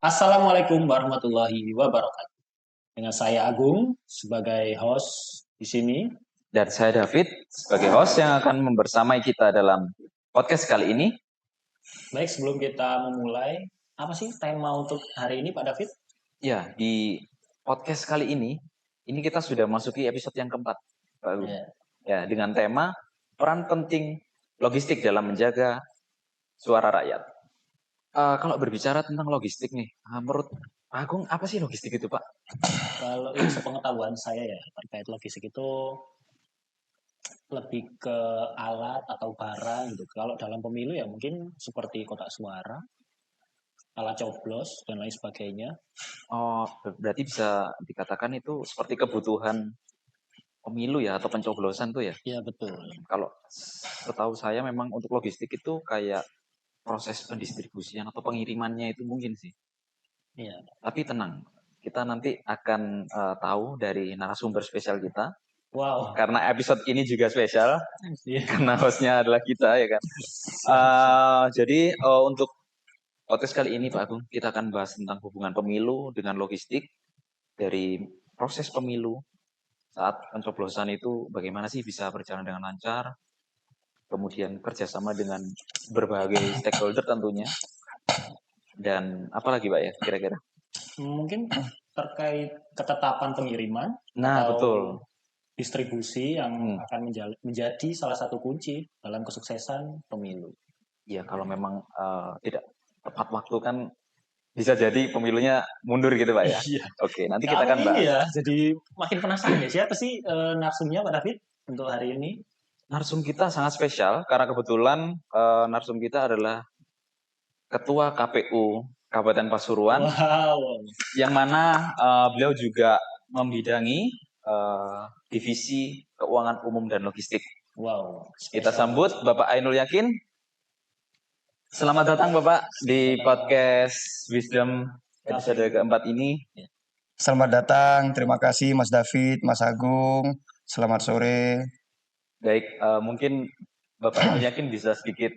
Assalamualaikum warahmatullahi wabarakatuh. Dengan saya Agung sebagai host di sini. Dan saya David sebagai host yang akan membersamai kita dalam podcast kali ini. Baik, sebelum kita memulai, apa sih tema untuk hari ini Pak David? Ya, di podcast kali ini kita sudah masuki episode yang keempat, Pak Agung. Ya, dengan tema peran penting logistik dalam menjaga suara rakyat. Kalau berbicara tentang logistik nih, menurut Pak Agung apa sih logistik itu, Pak? Kalau yang sepengetahuan saya ya terkait logistik itu lebih ke alat atau barang gitu. Kalau dalam pemilu ya mungkin seperti kotak suara, alat coblos dan lain sebagainya. Oh, berarti bisa dikatakan itu seperti kebutuhan pemilu ya atau pencoblosan tuh ya? Iya betul. Kalau setahu saya memang untuk logistik itu kayak proses pendistribusian atau pengirimannya itu mungkin sih. Iya. Tapi tenang, kita nanti akan tahu dari narasumber spesial kita. Wow. Karena episode ini juga spesial, karena hostnya adalah kita ya kan. Jadi untuk podcast kali ini Pak Agung, kita akan bahas tentang hubungan pemilu dengan logistik dari proses pemilu saat pencoblosan itu bagaimana sih bisa berjalan dengan lancar, kemudian kerjasama dengan berbagai stakeholder tentunya, dan apa lagi Pak ya kira-kira? Mungkin terkait ketetapan pengiriman Nah atau betul. distribusi yang akan menjadi salah satu kunci dalam kesuksesan pemilu. Ya kalau memang tidak tepat waktu kan bisa jadi pemilunya mundur gitu Pak ya. Iya. Oke, nanti kita Kalau akan ini bahas. ya, jadi makin penasaran ya siapa sih narsumnya Pak David untuk hari ini? Narsum kita sangat spesial karena kebetulan narsum kita adalah Ketua KPU Kabupaten Pasuruan. Wow. Yang mana beliau juga membidangi divisi keuangan umum dan logistik. Wow. Kita sambut Bapak Ainul Yakin. Selamat datang Bapak di podcast Wisdom episode keempat ini. Selamat datang, terima kasih Mas David, Mas Agung. Selamat sore. Baik, mungkin Bapak Ainul Yakin bisa sedikit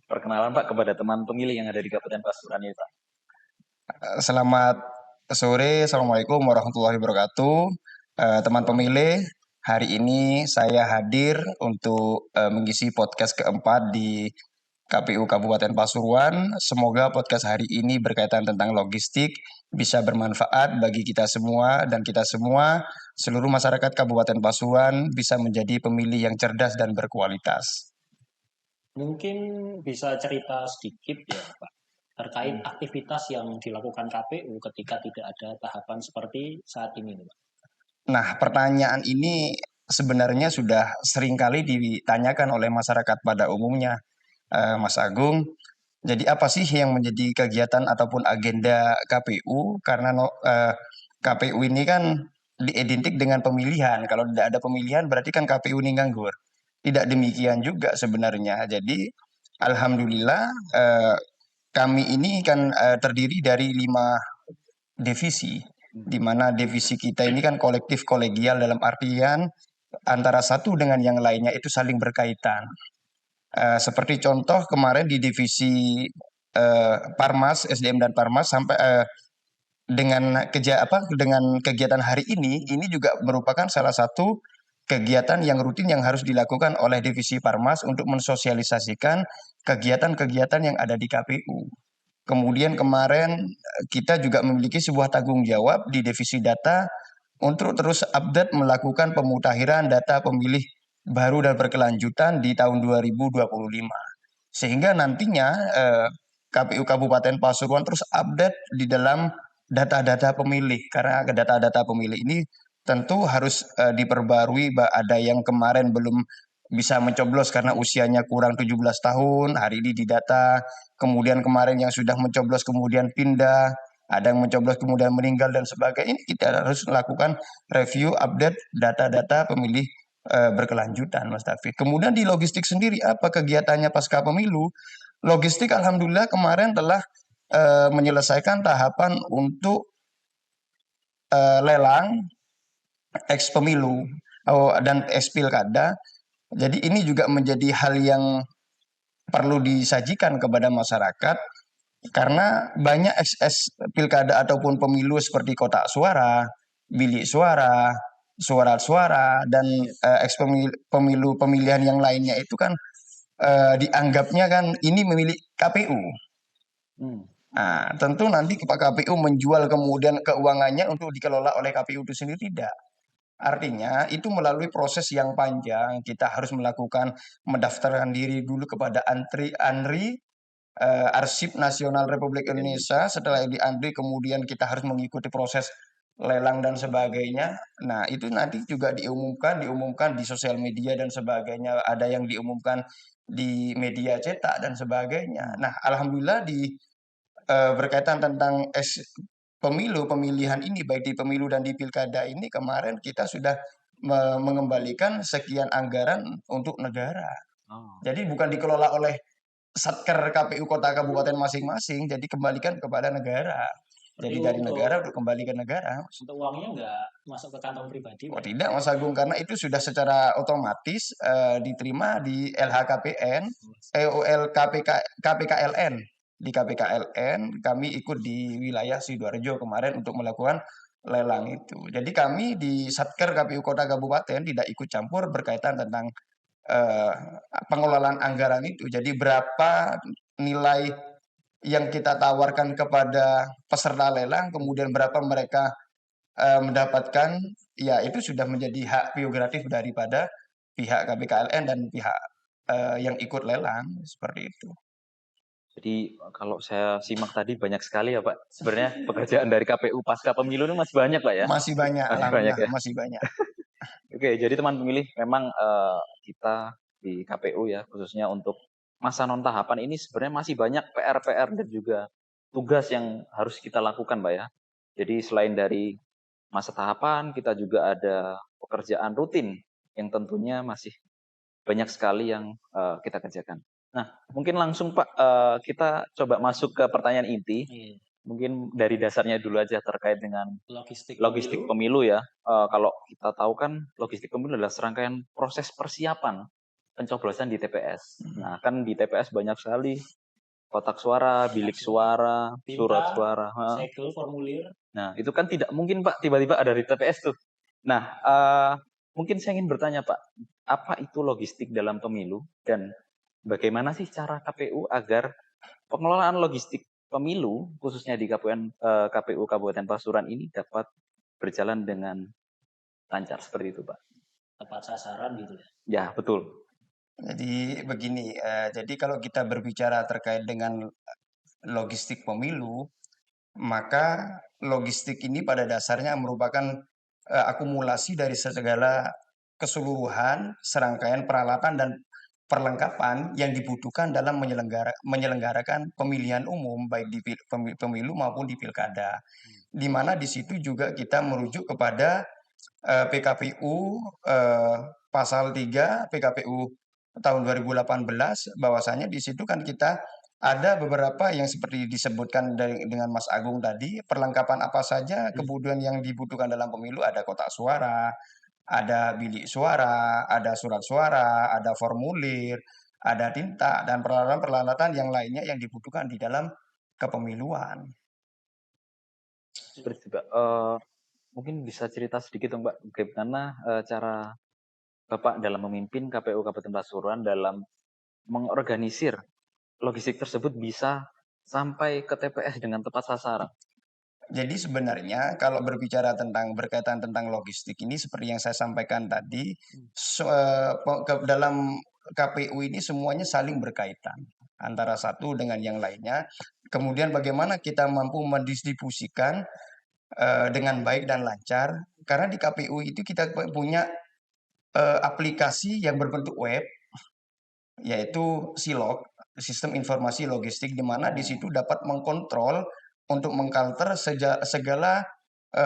perkenalan Pak kepada teman pemilih yang ada di Kabupaten Pasuruan ini Pak. Selamat sore, Assalamualaikum warahmatullahi wabarakatuh. Teman pemilih, hari ini saya hadir untuk mengisi podcast keempat di KPU Kabupaten Pasuruan. Semoga podcast hari ini berkaitan tentang logistik bisa bermanfaat bagi kita semua dan kita semua, seluruh masyarakat Kabupaten Pasuruan bisa menjadi pemilih yang cerdas dan berkualitas. Mungkin bisa cerita sedikit ya Pak terkait aktivitas yang dilakukan KPU ketika tidak ada tahapan seperti saat ini Pak. Nah, pertanyaan ini sebenarnya sudah seringkali ditanyakan oleh masyarakat pada umumnya, Mas Agung. Jadi apa sih yang menjadi kegiatan ataupun agenda KPU? Karena KPU ini kan diidentik dengan pemilihan. Kalau tidak ada pemilihan berarti kan KPU ini nganggur. Tidak demikian juga sebenarnya. Jadi alhamdulillah kami ini kan terdiri dari 5 divisi, di mana divisi kita ini kan kolektif kolegial dalam artian antara satu dengan yang lainnya itu saling berkaitan. Seperti contoh kemarin di divisi Parmas, SDM dan Parmas sampai dengan kegiatan hari ini juga merupakan salah satu kegiatan yang rutin yang harus dilakukan oleh divisi Parmas untuk mensosialisasikan kegiatan-kegiatan yang ada di KPU. Kemudian kemarin kita juga memiliki sebuah tanggung jawab di divisi data untuk terus update melakukan pemutahiran data pemilih baru dan berkelanjutan di tahun 2025. Sehingga nantinya KPU Kabupaten Pasuruan terus update di dalam data-data pemilih. Karena data-data pemilih ini tentu harus diperbarui. Ada yang kemarin belum bisa mencoblos karena usianya kurang 17 tahun, hari ini didata. Kemudian kemarin yang sudah mencoblos kemudian pindah, ada yang mencoblos kemudian meninggal dan sebagainya. Ini kita harus melakukan review, update data-data pemilih berkelanjutan, Mas Taufik. Kemudian di logistik sendiri apa kegiatannya pasca pemilu? Logistik alhamdulillah kemarin telah menyelesaikan tahapan untuk lelang eks pemilu dan eks pilkada. Jadi ini juga menjadi hal yang perlu disajikan kepada masyarakat Karena banyak XS pilkada ataupun pemilu seperti kotak suara, bilik suara, surat suara, dan pemilu pemilihan yang lainnya itu kan dianggapnya kan ini memilih KPU. Nah, tentu nanti Pak KPU menjual kemudian keuangannya untuk dikelola oleh KPU itu sendiri, tidak. Artinya itu melalui proses yang panjang, kita harus melakukan mendaftarkan diri dulu kepada ANRI, Arsip Nasional Republik Indonesia. Setelah di ANRI kemudian kita harus mengikuti proses lelang dan sebagainya. Nah, itu nanti juga diumumkan di sosial media dan sebagainya. Ada yang diumumkan di media cetak dan sebagainya. Nah, alhamdulillah berkaitan tentang pemilihan ini, baik di pemilu dan di pilkada ini, kemarin kita sudah mengembalikan sekian anggaran untuk negara. Jadi bukan dikelola oleh Satker KPU kota kabupaten masing-masing, jadi kembalikan kepada negara. Jadi dari negara untuk kembali ke negara. Untuk uangnya nggak masuk ke kantong pribadi? Oh tidak, Mas Agung, karena itu sudah secara otomatis diterima di LHKPN, KPKLN. Di KPKLN kami ikut di wilayah Sidoarjo kemarin untuk melakukan lelang itu. Jadi kami di Satker KPU Kota Kabupaten tidak ikut campur berkaitan tentang pengelolaan anggaran itu. Jadi berapa nilai yang kita tawarkan kepada peserta lelang, kemudian berapa mereka mendapatkan, ya itu sudah menjadi hak prerogatif daripada pihak KPKLN dan pihak yang ikut lelang, seperti itu. Jadi kalau saya simak tadi banyak sekali ya Pak. Sebenarnya pekerjaan dari KPU pasca pemilu ini masih banyak Pak ya? Masih banyak, alhamdulillah ya? Masih banyak. Oke, jadi teman pemilih, memang kita di KPU ya, khususnya untuk masa non tahapan ini sebenarnya masih banyak PR-PR dan juga tugas yang harus kita lakukan Pak ya. Jadi selain dari masa tahapan, kita juga ada pekerjaan rutin yang tentunya masih banyak sekali yang kita kerjakan. Nah, mungkin langsung Pak, kita coba masuk ke pertanyaan inti. Mungkin dari dasarnya dulu aja terkait dengan logistik pemilu ya. Kalau kita tahu kan logistik pemilu adalah serangkaian proses persiapan pencoblosan di TPS. Nah, kan di TPS banyak sekali kotak suara, bilik suara, surat suara, segel, formulir. Nah, itu kan tidak mungkin Pak tiba-tiba ada di TPS tuh. Nah, mungkin saya ingin bertanya Pak, apa itu logistik dalam pemilu dan bagaimana sih cara KPU agar pengelolaan logistik pemilu khususnya di KPU Kabupaten Pasuruan ini dapat berjalan dengan lancar seperti itu Pak? Tepat sasaran gitu ya? Ya, betul. Jadi begini, jadi kalau kita berbicara terkait dengan logistik pemilu, maka logistik ini pada dasarnya merupakan akumulasi dari segala keseluruhan serangkaian peralatan dan perlengkapan yang dibutuhkan dalam menyelenggarakan pemilihan umum baik di pemilu maupun di pilkada. Di mana di situ juga kita merujuk kepada PKPU pasal 3 PKPU tahun 2018, bahwasanya di situ kan kita ada beberapa yang seperti disebutkan dengan Mas Agung tadi, perlengkapan apa saja kemudian yang dibutuhkan dalam pemilu, ada kotak suara, ada bilik suara, ada surat suara, ada formulir, ada tinta, dan peralatan-peralatan yang lainnya yang dibutuhkan di dalam kepemiluan. Seperti itu Pak. Mungkin bisa cerita sedikit dong Pak, bagaimana cara Bapak dalam memimpin KPU Kabupaten Pasuruan dalam mengorganisir logistik tersebut bisa sampai ke TPS dengan tepat sasaran? Jadi sebenarnya kalau berbicara berkaitan tentang logistik ini seperti yang saya sampaikan tadi, dalam KPU ini semuanya saling berkaitan antara satu dengan yang lainnya. Kemudian bagaimana kita mampu mendistribusikan dengan baik dan lancar, karena di KPU itu kita punya aplikasi yang berbentuk web, yaitu SILOG, Sistem Informasi Logistik, di mana di situ dapat mengkontrol untuk mengkalter segala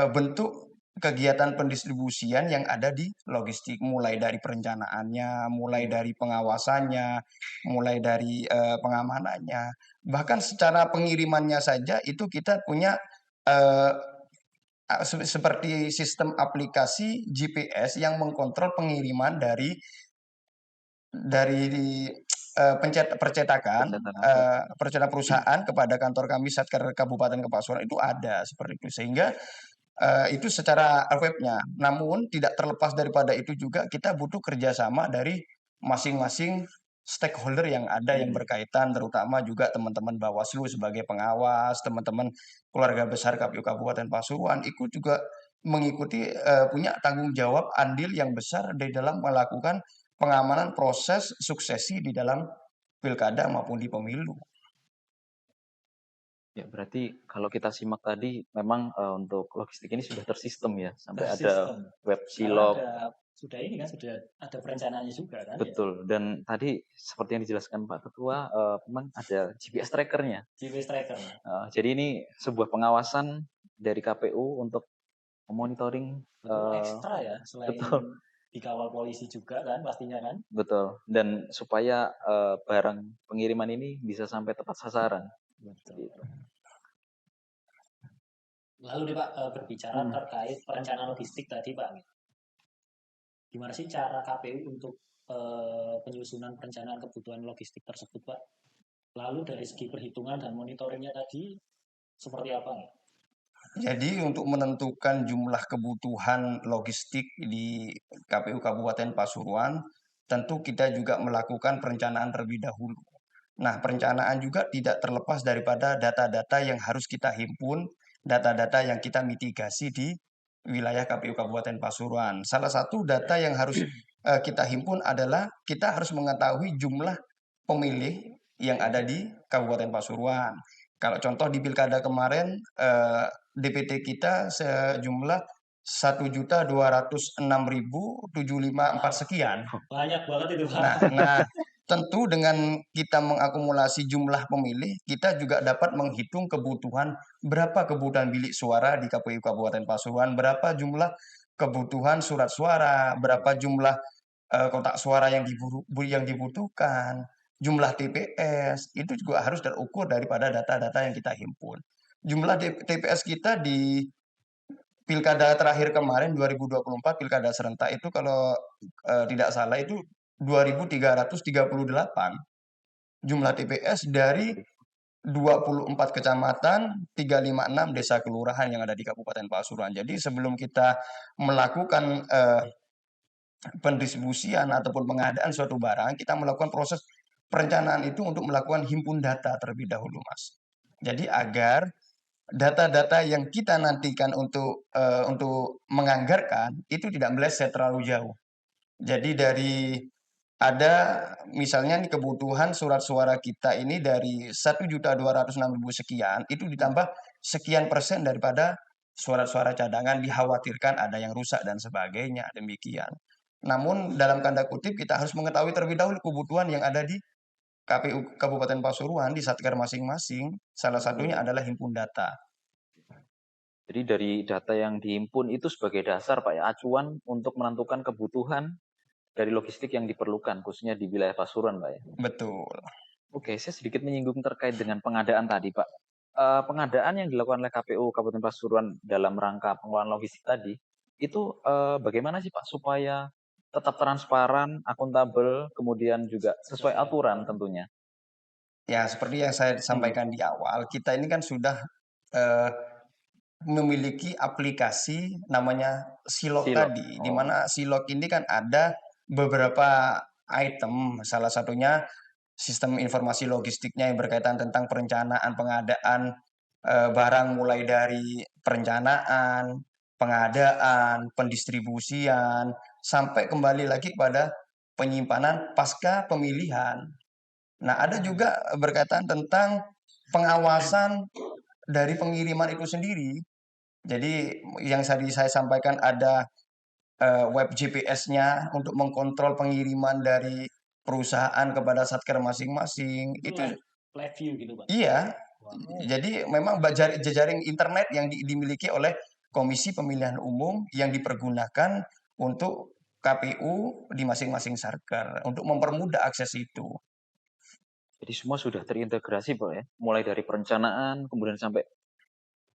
bentuk kegiatan pendistribusian yang ada di logistik, mulai dari perencanaannya, mulai dari pengawasannya, mulai dari pengamanannya, bahkan secara pengirimannya saja itu kita punya seperti sistem aplikasi GPS yang mengkontrol pengiriman dari percetakan Percetakan. perusahaan kepada kantor kami Satker Kabupaten Pasuruan itu ada seperti itu, sehingga itu secara webnya. Namun tidak terlepas daripada itu juga kita butuh kerjasama dari masing-masing stakeholder yang ada yang berkaitan, terutama juga teman-teman Bawaslu sebagai pengawas, teman-teman keluarga besar KPU Kabupaten Pasuruan ikut juga mengikuti, punya tanggung jawab andil yang besar di dalam melakukan pengamanan proses suksesi di dalam pilkada maupun di pemilu. Ya, berarti kalau kita simak tadi memang untuk logistik ini sudah tersistem ya, sampai ada Tersistem. web Karena silog. sudah ini kan sudah ada perencanaannya juga kan. Betul. Dan tadi seperti yang dijelaskan Pak Ketua, memang ada GPS trackernya. GPS tracker. Jadi ini sebuah pengawasan dari KPU untuk monitoring. Ekstra ya, selain Betul. dikawal polisi juga kan pastinya kan. Betul. Dan supaya barang pengiriman ini bisa sampai tepat sasaran. Betul. Lalu nih Pak, berbicara terkait perencanaan logistik tadi Pak, gimana sih cara KPU untuk penyusunan perencanaan kebutuhan logistik tersebut Pak? Lalu dari segi perhitungan dan monitoringnya tadi seperti apa? Jadi untuk menentukan jumlah kebutuhan logistik di KPU Kabupaten Pasuruan, tentu kita juga melakukan perencanaan terlebih dahulu. Nah, perencanaan juga tidak terlepas daripada data-data yang harus kita himpun, data-data yang kita mitigasi di wilayah KPU Kabupaten Pasuruan. Salah satu data yang harus kita himpun adalah kita harus mengetahui jumlah pemilih yang ada di Kabupaten Pasuruan. Kalau contoh di pilkada kemarin, DPT kita sejumlah 1.206.754 sekian. Banyak banget itu Pak. Nah, tentu dengan kita mengakumulasi jumlah pemilih, kita juga dapat menghitung kebutuhan, berapa kebutuhan bilik suara di KPU Kabupaten Pasuruan, berapa jumlah kebutuhan surat suara, berapa jumlah kotak suara yang dibutuhkan, jumlah TPS, itu juga harus terukur daripada data-data yang kita himpun. Jumlah TPS kita di pilkada terakhir kemarin 2024 pilkada serentak itu kalau tidak salah itu 2.338 jumlah TPS dari 24 kecamatan, 356 desa kelurahan yang ada di Kabupaten Pasuruan. Jadi sebelum kita melakukan pendistribusian ataupun pengadaan suatu barang, kita melakukan proses perencanaan itu untuk melakukan himpun data terlebih dahulu, Mas. Jadi agar data-data yang kita nantikan untuk menganggarkan itu tidak meleset terlalu jauh. Jadi dari ada misalnya nih kebutuhan surat suara kita ini dari 1.206.000 sekian, itu ditambah sekian persen daripada surat-suara cadangan dikhawatirkan ada yang rusak dan sebagainya, demikian. Namun dalam tanda kutip kita harus mengetahui terlebih dahulu kebutuhan yang ada di KPU Kabupaten Pasuruan di Satker masing-masing, salah satunya adalah himpun data. Jadi dari data yang dihimpun itu sebagai dasar Pak ya, acuan untuk menentukan kebutuhan dari logistik yang diperlukan, khususnya di wilayah Pasuruan Pak ya. Betul. Oke, saya sedikit menyinggung terkait dengan pengadaan tadi Pak. Pengadaan yang dilakukan oleh KPU Kabupaten Pasuruan dalam rangka pengelolaan logistik tadi, itu bagaimana sih Pak supaya tetap transparan, akuntabel, kemudian juga sesuai aturan tentunya? Ya, seperti yang saya sampaikan di awal, kita ini kan sudah eh, memiliki aplikasi namanya Silog tadi, di mana Silog ini kan ada beberapa item, salah satunya sistem informasi logistiknya yang berkaitan tentang perencanaan pengadaan barang mulai dari perencanaan, pengadaan, pendistribusian, sampai kembali lagi kepada penyimpanan pasca pemilihan. Nah, ada juga berkaitan tentang pengawasan dari pengiriman itu sendiri. Jadi yang tadi saya sampaikan ada web GPS-nya untuk mengkontrol pengiriman dari perusahaan kepada satker masing-masing. Itu live view gitu Pak. Iya. Jadi memang jejaring internet yang dimiliki oleh Komisi Pemilihan Umum yang dipergunakan untuk KPU di masing-masing satker untuk mempermudah akses itu. Jadi semua sudah terintegrasi Pak ya, mulai dari perencanaan, kemudian sampai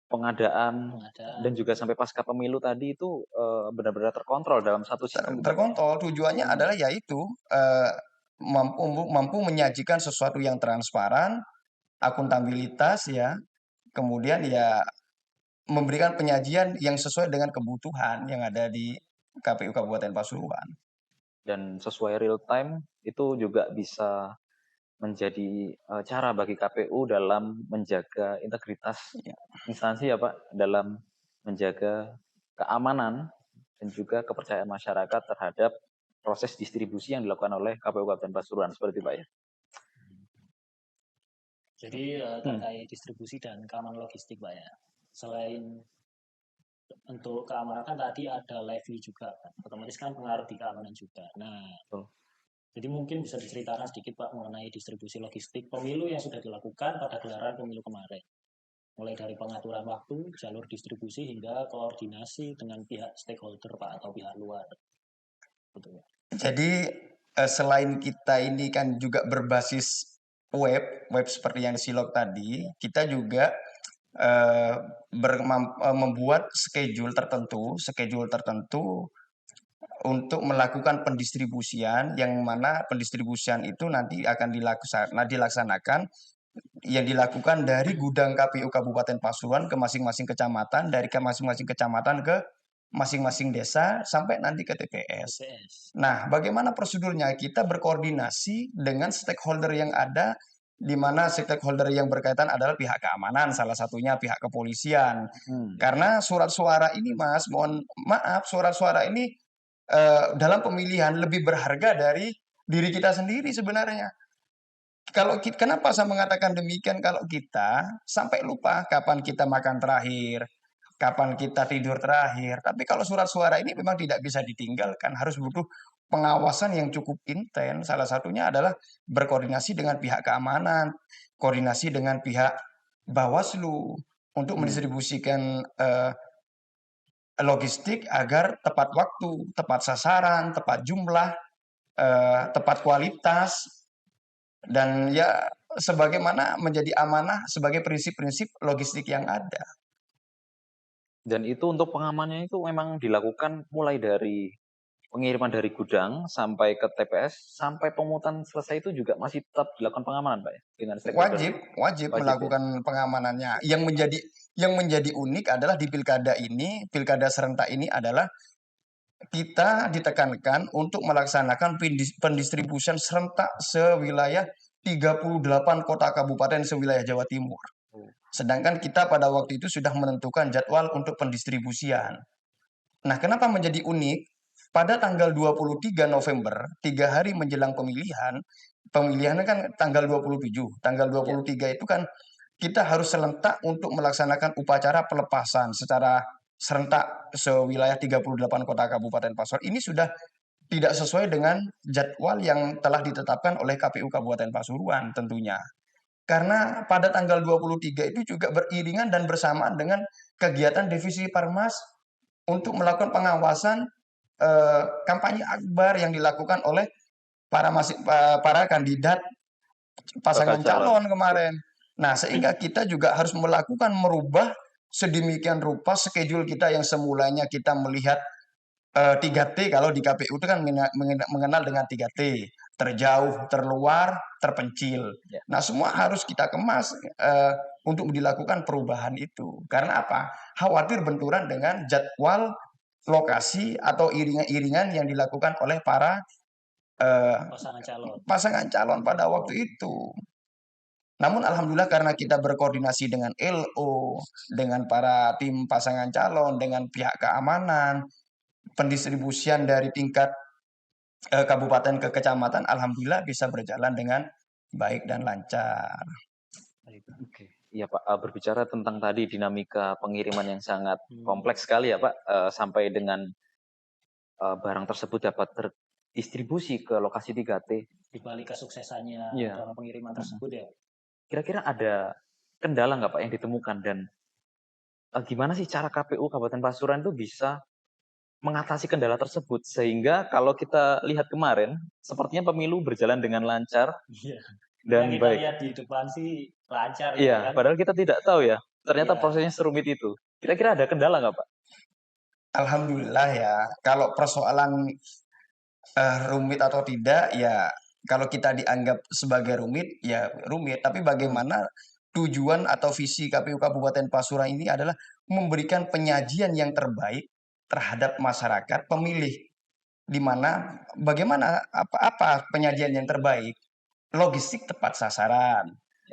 pengadaan, dan juga sampai pasca pemilu tadi itu benar-benar terkontrol dalam satu sistem. Terkontrol, tujuannya adalah yaitu mampu menyajikan sesuatu yang transparan, akuntabilitas ya, kemudian ya memberikan penyajian yang sesuai dengan kebutuhan yang ada di KPU Kabupaten Pasuruan. Dan sesuai real time itu juga bisa menjadi cara bagi KPU dalam menjaga integritas instansi ya Pak, dalam menjaga keamanan dan juga kepercayaan masyarakat terhadap proses distribusi yang dilakukan oleh KPU Kabupaten Pasuruan seperti itu Pak ya. Jadi terkait distribusi dan keamanan logistik Pak ya. Selain untuk keamanan kan tadi ada lively juga kan. Otomatis kan pengaruh di keamanan juga. Nah, jadi mungkin bisa diceritakan sedikit Pak mengenai distribusi logistik pemilu yang sudah dilakukan pada gelaran pemilu kemarin. Mulai dari pengaturan waktu, jalur distribusi hingga koordinasi dengan pihak stakeholder Pak atau pihak luar. Betul. Jadi selain kita ini kan juga berbasis web seperti yang Silog tadi, kita juga membuat schedule tertentu untuk melakukan pendistribusian, yang mana pendistribusian itu nanti akan dilaksanakan yang dilakukan dari gudang KPU Kabupaten Pasuruan ke masing-masing kecamatan, dari ke masing-masing kecamatan ke masing-masing desa sampai nanti ke TPS. Nah, bagaimana prosedurnya? Kita berkoordinasi dengan stakeholder yang ada, di mana stakeholder yang berkaitan adalah pihak keamanan, salah satunya pihak kepolisian. Karena surat suara ini, Mas, mohon maaf, surat suara ini dalam pemilihan lebih berharga dari diri kita sendiri sebenarnya. Kenapa saya mengatakan demikian? Kalau kita sampai lupa kapan kita makan terakhir, kapan kita tidur terakhir. Tapi kalau surat suara ini memang tidak bisa ditinggalkan, harus butuh pengawasan yang cukup intens. Salah satunya adalah berkoordinasi dengan pihak keamanan, koordinasi dengan pihak Bawaslu untuk mendistribusikan logistik agar tepat waktu, tepat sasaran, tepat jumlah, tepat kualitas, dan ya sebagaimana menjadi amanah sebagai prinsip-prinsip logistik yang ada. Dan itu untuk pengamanannya itu memang dilakukan mulai dari pengiriman dari gudang sampai ke TPS, sampai pemungutan selesai itu juga masih tetap dilakukan pengamanan Pak ya? Dengan wajib melakukan pengamanannya. Yang menjadi unik adalah di pilkada serentak ini adalah kita ditekankan untuk melaksanakan pendistribusian serentak sewilayah 38 kota kabupaten sewilayah Jawa Timur. Sedangkan kita pada waktu itu sudah menentukan jadwal untuk pendistribusian. Nah, kenapa menjadi unik? Pada tanggal 23 November, 3 hari menjelang pemilihannya kan tanggal 27. Tanggal 23 itu kan kita harus serentak untuk melaksanakan upacara pelepasan secara serentak sewilayah 38 kota kabupaten Pasuruan. Ini sudah tidak sesuai dengan jadwal yang telah ditetapkan oleh KPU Kabupaten Pasuruan tentunya. Karena pada tanggal 23 itu juga beriringan dan bersamaan dengan kegiatan Divisi Parmas untuk melakukan pengawasan kampanye akbar yang dilakukan oleh para kandidat pasangan calon kemarin. Nah, sehingga kita juga harus merubah sedemikian rupa schedule kita yang semulanya kita melihat 3T, kalau di KPU itu kan mengenal dengan 3T, terjauh, terluar, terpencil. Nah, semua harus kita kemas untuk dilakukan perubahan itu. Karena apa? Khawatir benturan dengan jadwal, lokasi, atau iringan-iringan yang dilakukan oleh para pasangan calon pada waktu itu. Namun alhamdulillah karena kita berkoordinasi dengan LO, dengan para tim pasangan calon, dengan pihak keamanan, pendistribusian dari tingkat kabupaten ke kecamatan, alhamdulillah bisa berjalan dengan baik dan lancar. Oke. Iya Pak, berbicara tentang tadi dinamika pengiriman yang sangat kompleks sekali ya Pak, sampai dengan barang tersebut dapat terdistribusi ke lokasi 3T. Di balik kesuksesannya dalam pengiriman tersebut ya. Kira-kira ada kendala nggak Pak yang ditemukan, dan gimana sih cara KPU Kabupaten Pasuruan itu bisa mengatasi kendala tersebut, sehingga kalau kita lihat kemarin sepertinya pemilu berjalan dengan lancar dan yang kita baik. Lihat di depan sih lancar. Iya, kan? Padahal kita tidak tahu ya, ternyata prosesnya serumit itu. Kira-kira ada kendala nggak Pak? Alhamdulillah ya, kalau persoalan rumit atau tidak ya kalau kita dianggap sebagai rumit, ya rumit. Tapi bagaimana tujuan atau visi KPU Kabupaten Pasuruan ini adalah memberikan penyajian yang terbaik terhadap masyarakat pemilih. Di mana bagaimana apa penyajian yang terbaik? Logistik tepat sasaran,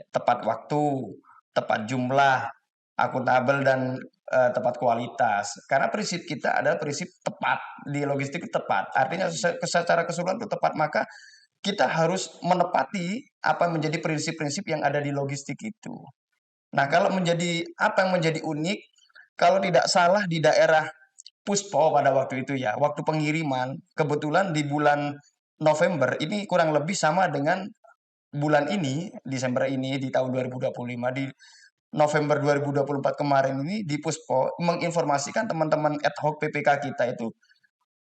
tepat waktu, tepat jumlah, akuntabel dan tepat kualitas. Karena prinsip kita adalah prinsip tepat di logistik itu tepat. Artinya secara keseluruhan itu tepat, maka kita harus menepati apa yang menjadi prinsip-prinsip yang ada di logistik itu. Nah, kalau apa yang menjadi unik, kalau tidak salah di daerah Puspo pada waktu itu ya, waktu pengiriman, kebetulan di bulan November ini kurang lebih sama dengan bulan ini, Desember ini di tahun 2025, di November 2024 kemarin ini di Puspo menginformasikan teman-teman ad hoc PPK kita itu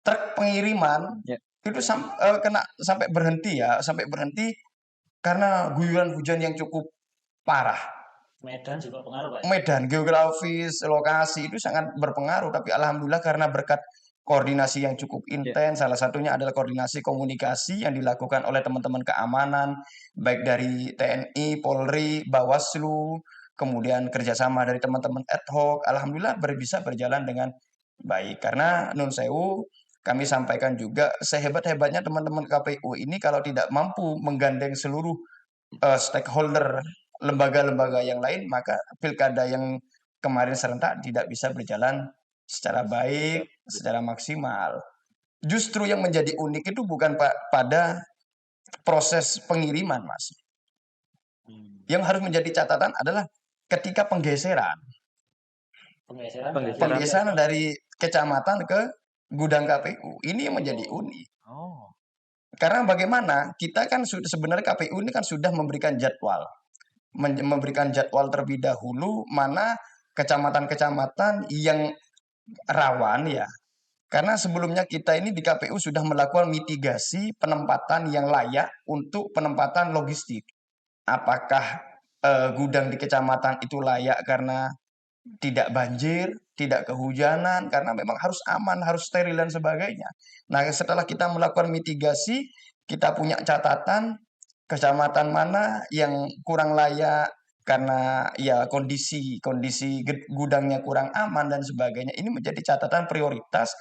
truk pengiriman itu sampai berhenti karena guyuran hujan yang cukup parah. Medan juga pengaruh, Pak. Medan, geografis, lokasi itu sangat berpengaruh. Tapi alhamdulillah karena berkat koordinasi yang cukup intens, salah satunya adalah koordinasi komunikasi yang dilakukan oleh teman-teman keamanan, baik dari TNI, Polri, Bawaslu, kemudian kerjasama dari teman-teman ad hoc, alhamdulillah bisa berjalan dengan baik. Karena nun sewu, kami sampaikan juga sehebat-hebatnya teman-teman KPU ini kalau tidak mampu menggandeng seluruh stakeholder lembaga-lembaga yang lain, maka pilkada yang kemarin serentak tidak bisa berjalan secara baik, secara maksimal. Justru yang menjadi unik itu bukan pada proses pengiriman, Mas. Yang harus menjadi catatan adalah ketika penggeseran dari kecamatan ke gudang KPU. Ini yang menjadi unik. Karena bagaimana kita kan sebenarnya KPU ini kan sudah memberikan jadwal terlebih dahulu mana kecamatan-kecamatan yang rawan ya. Karena sebelumnya kita ini di KPU sudah melakukan mitigasi penempatan yang layak untuk penempatan logistik. Apakah gudang di kecamatan itu layak karena tidak banjir, tidak kehujanan, karena memang harus aman, harus steril dan sebagainya. Nah, setelah kita melakukan mitigasi, kita punya catatan kecamatan mana yang kurang layak karena ya kondisi gudangnya kurang aman dan sebagainya. Ini menjadi catatan prioritas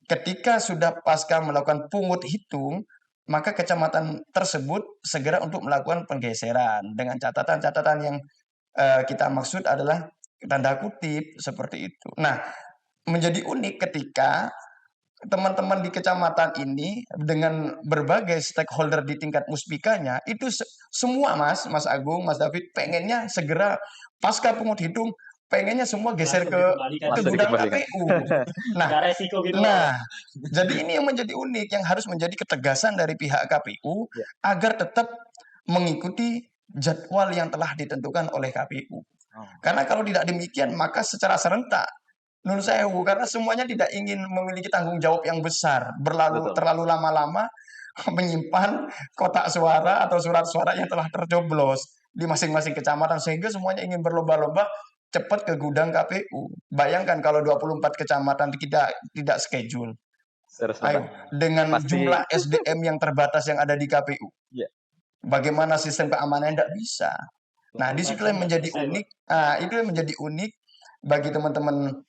ketika sudah pasca melakukan pungut hitung, maka kecamatan tersebut segera untuk melakukan penggeseran dengan catatan-catatan yang kita maksud adalah tanda kutip seperti itu. Nah, menjadi unik ketika teman-teman di kecamatan ini dengan berbagai stakeholder di tingkat muspikanya itu semua Mas Agung, Mas David pengennya segera pasca pungut hitung pengennya semua geser ke gudang KPU. Nah, jadi ini yang menjadi unik yang harus menjadi ketegasan dari pihak KPU agar tetap mengikuti jadwal yang telah ditentukan oleh KPU. Karena kalau tidak demikian maka secara serentak Nun sewu, karena semuanya tidak ingin memiliki tanggung jawab yang besar, terlalu lama-lama menyimpan kotak suara atau surat suara yang telah tercoblos di masing-masing kecamatan, sehingga semuanya ingin berlomba-lomba cepat ke gudang KPU. Bayangkan kalau 24 kecamatan tidak schedule. Ayo, dengan jumlah SDM yang terbatas yang ada di KPU. Bagaimana sistem keamanan tidak bisa. Nah, di situ yang menjadi unik. Itu yang menjadi unik bagi teman-teman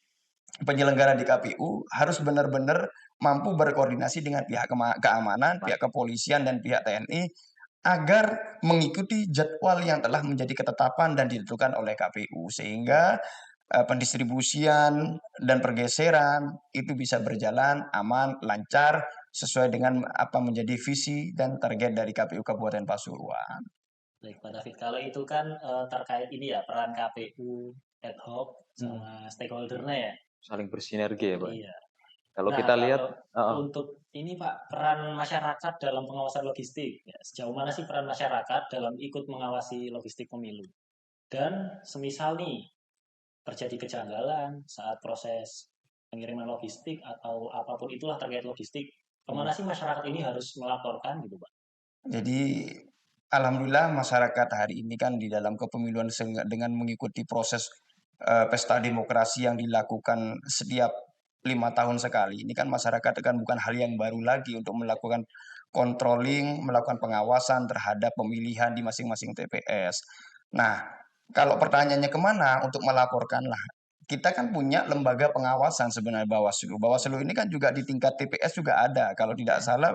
penyelenggara di KPU harus benar-benar mampu berkoordinasi dengan pihak keamanan, pihak kepolisian, dan pihak TNI agar mengikuti jadwal yang telah menjadi ketetapan dan ditentukan oleh KPU sehingga pendistribusian dan pergeseran itu bisa berjalan aman, lancar sesuai dengan apa menjadi visi dan target dari KPU Kabupaten Pasuruan. Baik, Pak David, kalau itu kan terkait ini ya peran KPU ad hoc sama stakeholdernya ya. Saling bersinergi ya Pak. Iya. Kalau kita lihat untuk ini Pak, peran masyarakat dalam pengawasan logistik, ya, sejauh mana sih peran masyarakat dalam ikut mengawasi logistik pemilu? Dan semisal nih terjadi kejanggalan saat proses pengiriman logistik atau apapun itulah terkait logistik, kemana sih masyarakat ini harus melaporkan gitu Pak? Jadi alhamdulillah masyarakat hari ini kan di dalam kepemiluan dengan mengikuti proses pesta demokrasi yang dilakukan setiap 5 tahun sekali. Ini kan masyarakat kan bukan hal yang baru lagi untuk melakukan controlling, melakukan pengawasan terhadap pemilihan di masing-masing TPS. Nah, kalau pertanyaannya kemana untuk melaporkan lah, kita kan punya lembaga pengawasan sebenarnya Bawaslu. Bawaslu ini kan juga di tingkat TPS juga ada, kalau tidak salah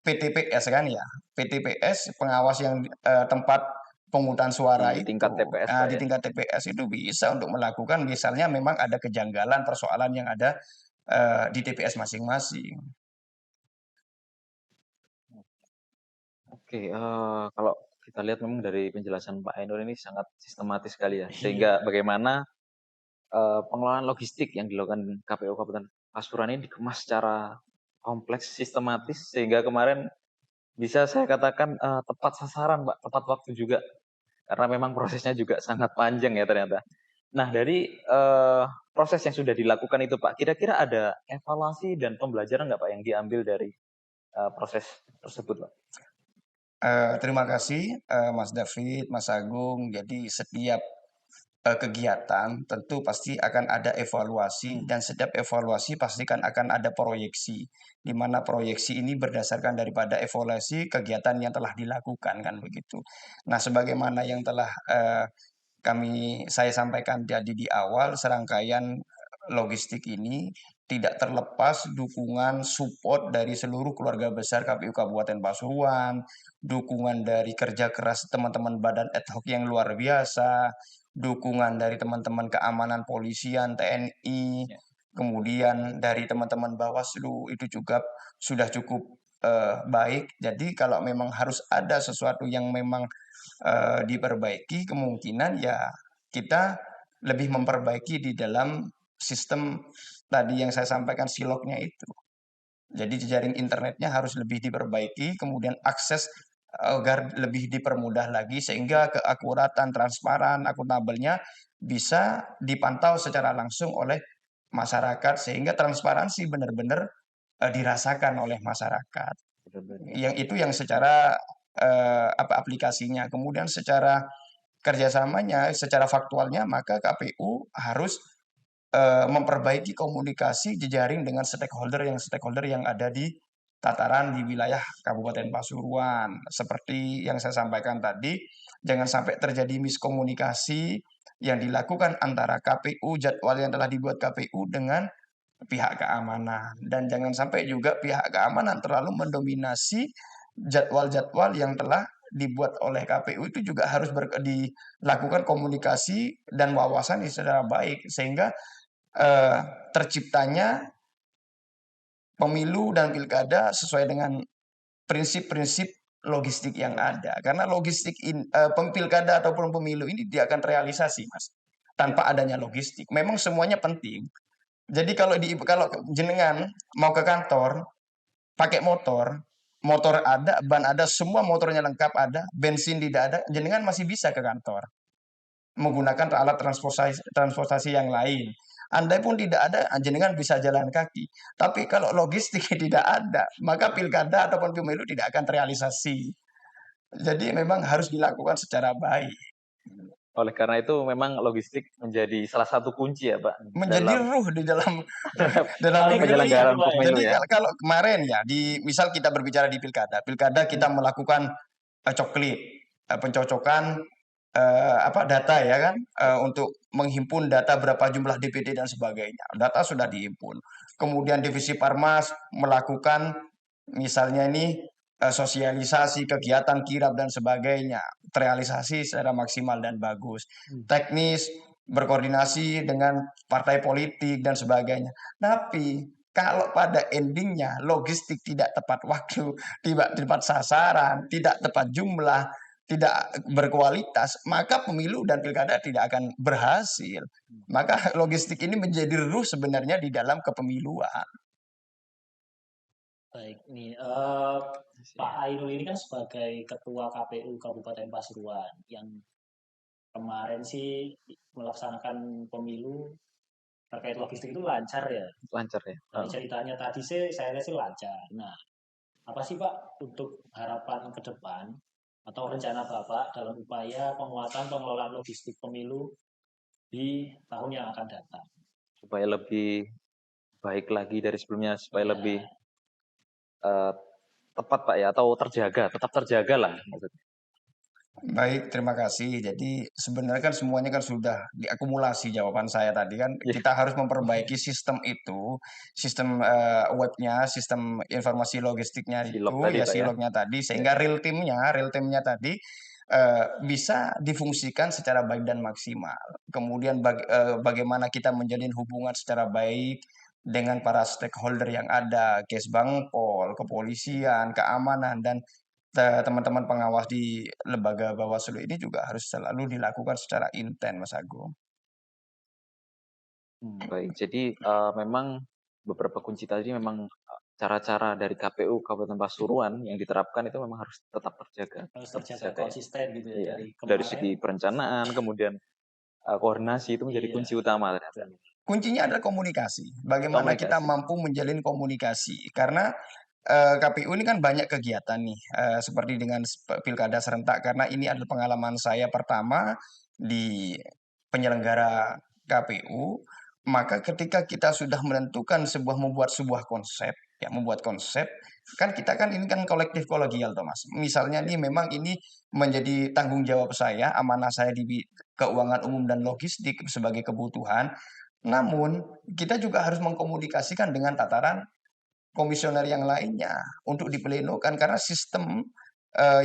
PTPS kan ya, PTPS pengawas yang tempat pemungutan suara Di itu. tingkat TPS, Nah, Pak di ya. tingkat TPS itu bisa untuk melakukan misalnya memang ada kejanggalan persoalan yang ada di TPS masing-masing. Oke, kalau kita lihat memang dari penjelasan Pak Ainur ini sangat sistematis sekali ya. Iya. Sehingga bagaimana pengelolaan logistik yang dilakukan KPU Kabupaten Pasuruan ini dikemas secara kompleks, sistematis, sehingga kemarin bisa saya katakan tepat sasaran, Pak, tepat waktu juga. Karena memang prosesnya juga sangat panjang ya ternyata. Nah, dari proses yang sudah dilakukan itu, Pak, kira-kira ada evaluasi dan pembelajaran nggak, Pak, yang diambil dari proses tersebut, Pak? Terima kasih Mas David, Mas Agung. Jadi setiap kegiatan tentu pasti akan ada evaluasi dan setiap evaluasi pasti kan akan ada proyeksi, di mana proyeksi ini berdasarkan daripada evaluasi kegiatan yang telah dilakukan kan begitu. Nah, sebagaimana yang telah saya sampaikan tadi di awal, serangkaian logistik ini tidak terlepas dukungan support dari seluruh keluarga besar KPU Kabupaten Pasuruan, dukungan dari kerja keras teman-teman badan ad hoc yang luar biasa, dukungan dari teman-teman keamanan polisian, TNI, Ya. kemudian dari teman-teman Bawaslu itu juga sudah cukup baik. Jadi kalau memang harus ada sesuatu yang memang diperbaiki, kemungkinan ya kita lebih memperbaiki di dalam sistem tadi yang saya sampaikan siloknya itu. Jadi jejaring internetnya harus lebih diperbaiki, kemudian akses agar lebih dipermudah lagi sehingga keakuratan, transparan, akuntabelnya bisa dipantau secara langsung oleh masyarakat sehingga transparansi benar-benar dirasakan oleh masyarakat. Yang itu yang secara aplikasinya. Kemudian secara kerjasamanya, secara faktualnya, maka KPU harus memperbaiki komunikasi jejaring dengan stakeholder yang ada di tataran di wilayah Kabupaten Pasuruan. Seperti yang saya sampaikan tadi, jangan sampai terjadi miskomunikasi yang dilakukan antara KPU, jadwal yang telah dibuat KPU dengan pihak keamanan. Dan jangan sampai juga pihak keamanan terlalu mendominasi jadwal-jadwal yang telah dibuat oleh KPU itu juga harus dilakukan komunikasi dan wawasan secara baik sehingga terciptanya pemilu dan pilkada sesuai dengan prinsip-prinsip logistik yang ada. Karena logistik pilkada ataupun pemilu ini dia akan realisasi, Mas, tanpa adanya logistik. Memang semuanya penting. Jadi kalau jenengan mau ke kantor pakai motor, motor ada, ban ada, semua motornya lengkap ada, bensin tidak ada, jenengan masih bisa ke kantor menggunakan alat transportasi yang lain. Andai pun tidak ada, jenengan bisa jalan kaki. Tapi kalau logistik tidak ada, maka pilkada ataupun pemilu tidak akan terrealisasi. Jadi memang harus dilakukan secara baik. Oleh karena itu memang logistik menjadi salah satu kunci ya, Pak, Menjadi dalam ruh di dalam dalam Paling pemilu. penyelenggaraan pemilu Jadi ya. kalau kemarin ya, misal kita berbicara di pilkada kita melakukan coklit, pencocokan data ya kan, untuk menghimpun data berapa jumlah DPD dan sebagainya. Data sudah dihimpun. Kemudian divisi Parmas melakukan misalnya ini sosialisasi kegiatan kirab dan sebagainya, terrealisasi secara maksimal dan bagus. Teknis berkoordinasi dengan partai politik dan sebagainya. Tapi kalau pada endingnya logistik tidak tepat waktu, tidak tepat sasaran, tidak tepat jumlah, tidak berkualitas, maka pemilu dan pilkada tidak akan berhasil. Maka logistik ini menjadi ruh sebenarnya di dalam kepemiluan. Baik, nih Pak Ainul ini kan sebagai Ketua KPU Kabupaten Pasuruan yang kemarin sih melaksanakan pemilu terkait logistik itu lancar ya. Lancar ya. Dari ceritanya tadi sih saya lihat sih lancar. Nah, apa sih Pak untuk harapan ke depan atau rencana Bapak dalam upaya penguatan pengelolaan logistik pemilu di tahun yang akan datang? Supaya lebih baik lagi dari sebelumnya, supaya Ya, lebih tepat Pak ya, atau tetap terjaga lah maksudnya. Baik, terima kasih. Jadi sebenarnya kan semuanya kan sudah diakumulasi jawaban saya tadi kan. Iya. Kita harus memperbaiki sistem itu, sistem webnya, sistem informasi logistiknya Silog itu, tadi ya Pak ya. silognya tadi, sehingga real timnya tadi bisa difungsikan secara baik dan maksimal. Kemudian bagaimana kita menjalin hubungan secara baik dengan para stakeholder yang ada, Kesbangpol, kepolisian, keamanan, dan teman-teman pengawas di lembaga Bawaslu ini juga harus selalu dilakukan secara intent, Mas Agung. Baik, jadi memang beberapa kunci tadi memang cara-cara dari KPU Kabupaten Pasuruan yang diterapkan itu memang harus tetap terjaga. Harus terjaga konsisten gitu ya Iya. dari Dari kemarin. segi perencanaan, kemudian koordinasi itu menjadi Iya. kunci utama ternyata. Kuncinya adalah komunikasi. Bagaimana kita Komunikasi. mampu menjalin komunikasi. Karena KPU ini kan banyak kegiatan nih, seperti dengan pilkada serentak. Karena ini adalah pengalaman saya pertama di penyelenggara KPU. Maka ketika kita sudah menentukan membuat sebuah konsep, ya membuat konsep, kan kita kan ini kan kolektif kolegial, Thomas. Misalnya nih memang ini menjadi tanggung jawab saya, amanah saya di keuangan umum dan logistik sebagai kebutuhan. Namun, kita juga harus mengkomunikasikan dengan tataran komisioner yang lainnya untuk diplenokan karena sistem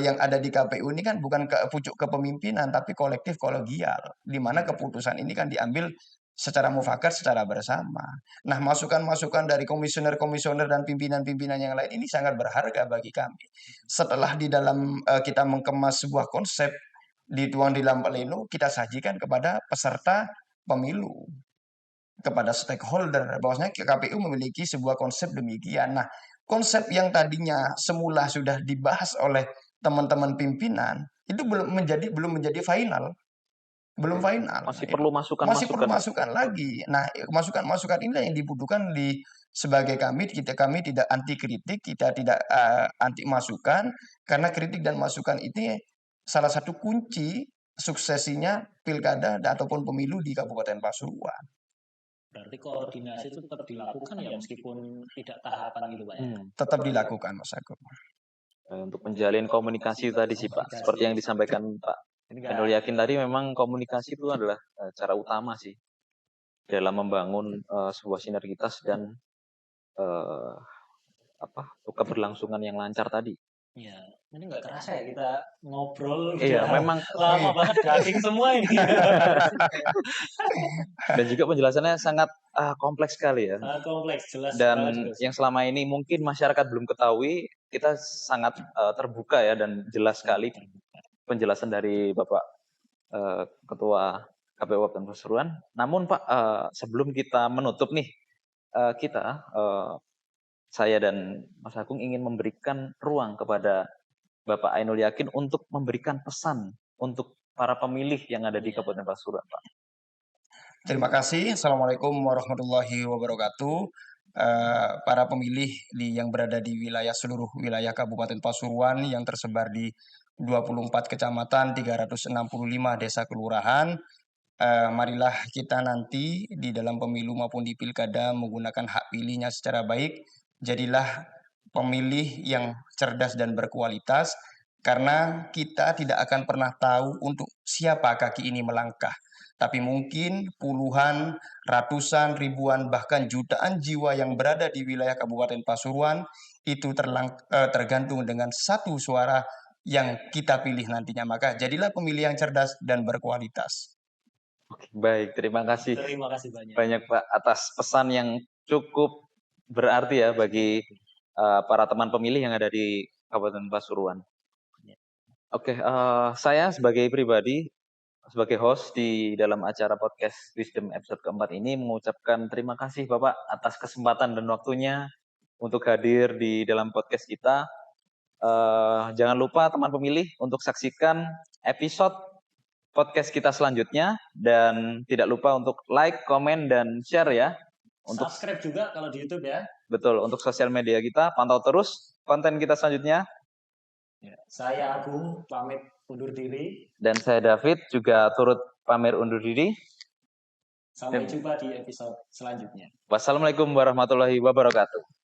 yang ada di KPU ini kan bukan pucuk kepemimpinan tapi kolektif kolegial di mana keputusan ini kan diambil secara mufakat secara bersama. Nah, masukan-masukan dari komisioner-komisioner dan pimpinan-pimpinan yang lain ini sangat berharga bagi kami. Setelah di dalam kita mengemas sebuah konsep dituang di dalam pleno, kita sajikan kepada peserta pemilu, kepada stakeholder bahwasanya KPU memiliki sebuah konsep demikian. Nah, konsep yang tadinya semula sudah dibahas oleh teman-teman pimpinan itu belum menjadi final. Belum final. Masih perlu Masih perlu masukan-masukan. masukan lagi. Nah, masukan-masukan inilah yang dibutuhkan sebagai kami tidak anti kritik, kita tidak anti masukan karena kritik dan masukan ini salah satu kunci suksesinya pilkada ataupun pemilu di Kabupaten Pasuruan. Berarti koordinasi itu tetap dilakukan ya meskipun tidak tahapan gitu Pak ya. Tetap dilakukan, Mas Agung. Untuk menjalin komunikasi tadi sih Pak, seperti yang disampaikan Pak Ainul Yakin tadi, memang komunikasi itu adalah cara utama sih dalam membangun sebuah sinergitas dan keberlangsungan yang lancar tadi. Iya, ini nggak kerasa ya kita ngobrol. Iya, memang lama banget daging semua ini. Dan juga penjelasannya sangat kompleks sekali ya. Sangat kompleks, jelas. Dan yang selama ini mungkin masyarakat belum ketahui, kita sangat terbuka ya dan jelas sekali penjelasan dari Bapak Ketua KPU Kabupaten Pasuruan. Namun Pak, sebelum kita menutup nih, saya dan Mas Agung ingin memberikan ruang kepada Bapak Ainul Yakin untuk memberikan pesan untuk para pemilih yang ada di Kabupaten Pasuruan, Pak. Terima kasih. Assalamualaikum warahmatullahi wabarakatuh. Para pemilih yang berada di seluruh wilayah Kabupaten Pasuruan yang tersebar di 24 kecamatan, 365 desa kelurahan. Marilah kita nanti di dalam pemilu maupun di pilkada menggunakan hak pilihnya secara baik. Jadilah pemilih yang cerdas dan berkualitas karena kita tidak akan pernah tahu untuk siapa kaki ini melangkah. Tapi mungkin puluhan, ratusan, ribuan, bahkan jutaan jiwa yang berada di wilayah Kabupaten Pasuruan itu tergantung dengan satu suara yang kita pilih nantinya. Maka jadilah pemilih yang cerdas dan berkualitas. Oke, baik, terima kasih. Terima kasih banyak Pak atas pesan yang cukup berarti ya bagi para teman pemilih yang ada di Kabupaten Pasuruan. Oke, saya sebagai pribadi, sebagai host di dalam acara podcast Wisdom episode keempat ini mengucapkan terima kasih Bapak atas kesempatan dan waktunya untuk hadir di dalam podcast kita. Jangan lupa teman pemilih untuk saksikan episode podcast kita selanjutnya dan tidak lupa untuk like, komen, dan share ya. Untuk subscribe juga kalau di YouTube ya. Betul, untuk sosial media kita, pantau terus konten kita selanjutnya. Ya, saya Agung pamit undur diri. Dan saya David juga turut pamit undur diri. Sampai jumpa di episode selanjutnya. Wassalamualaikum warahmatullahi wabarakatuh.